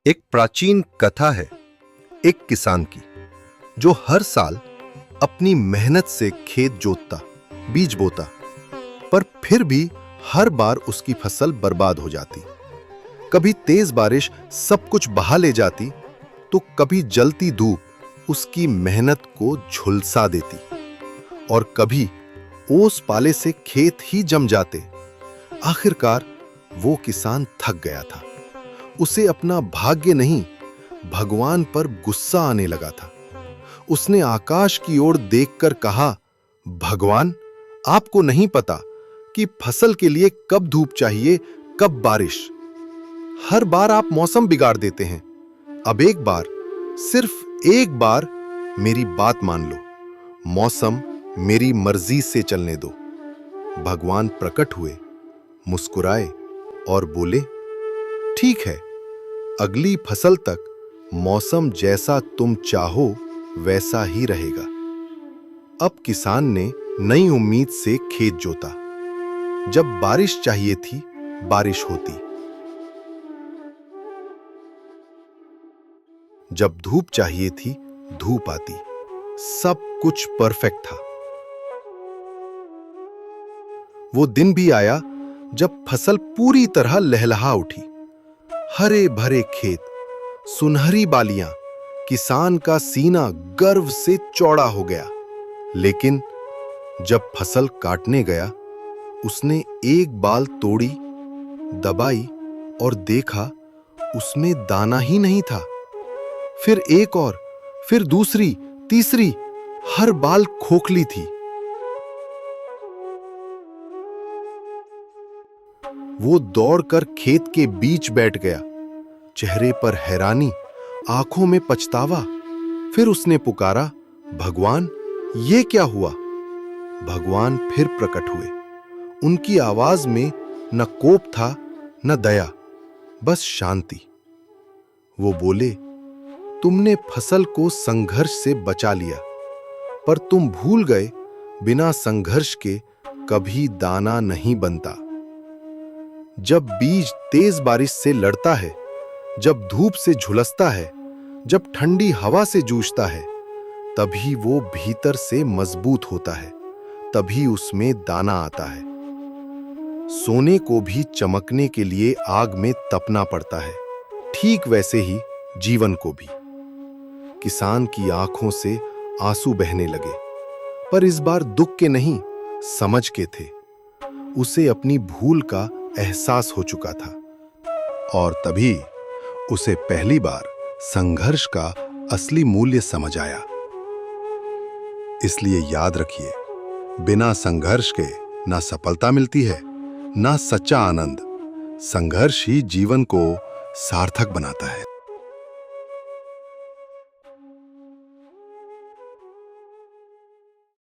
एक प्राचीन कथा है एक किसान की जो हर साल अपनी मेहनत से खेत जोतता, बीज बोता, पर फिर भी हर बार उसकी फसल बर्बाद हो जाती। कभी तेज बारिश सब कुछ बहा ले जाती, तो कभी जलती धूप उसकी मेहनत को झुलसा देती, और कभी ओस पाले से खेत ही जम जाते। आखिरकार वो किसान थक गया था। उसे अपना भाग्य नहीं, भगवान पर गुस्सा आने लगा था। उसने आकाश की ओर देखकर कहा, भगवान, आपको नहीं पता कि फसल के लिए कब धूप चाहिए, कब बारिश। हर बार आप मौसम बिगाड़ देते हैं। अब एक बार, सिर्फ एक बार मेरी बात मान लो। मौसम मेरी मर्जी से चलने दो। भगवान प्रकट हुए, मुस्कुराए और बोले, ठीक है, अगली फसल तक मौसम जैसा तुम चाहो वैसा ही रहेगा। अब किसान ने नई उम्मीद से खेत जोता। जब बारिश चाहिए थी, बारिश होती। जब धूप चाहिए थी, धूप आती। सब कुछ परफेक्ट था। वो दिन भी आया जब फसल पूरी तरह लहलहा उठी। हरे भरे खेत, सुनहरी बालियां, किसान का सीना गर्व से चौड़ा हो गया। लेकिन जब फसल काटने गया, उसने एक बाल तोड़ी, दबाई और देखा उसमें दाना ही नहीं था। फिर एक और, फिर दूसरी, तीसरी, हर बाल खोखली थी। वो दौड़कर खेत के बीच बैठ गया, चेहरे पर हैरानी, आंखों में पछतावा। फिर उसने पुकारा, भगवान, ये क्या हुआ? भगवान फिर प्रकट हुए। उनकी आवाज में न कोप था, न दया, बस शांति। वो बोले, तुमने फसल को संघर्ष से बचा लिया, पर तुम भूल गए, बिना संघर्ष के कभी दाना नहीं बनता। जब बीज तेज बारिश से लड़ता है, जब धूप से झुलसता है, जब ठंडी हवा से जूझता है, तभी वो भीतर से मजबूत होता है, तभी उसमें दाना आता है। सोने को भी चमकने के लिए आग में तपना पड़ता है, ठीक वैसे ही जीवन को भी। किसान की आंखों से आंसू बहने लगे, पर इस बार दुख के नहीं, समझ के थे। उसे अपनी भूल का एहसास हो चुका था, और तभी उसे पहली बार संघर्ष का असली मूल्य समझ आया। इसलिए याद रखिए, बिना संघर्ष के ना सफलता मिलती है, ना सच्चा आनंद। संघर्ष ही जीवन को सार्थक बनाता है।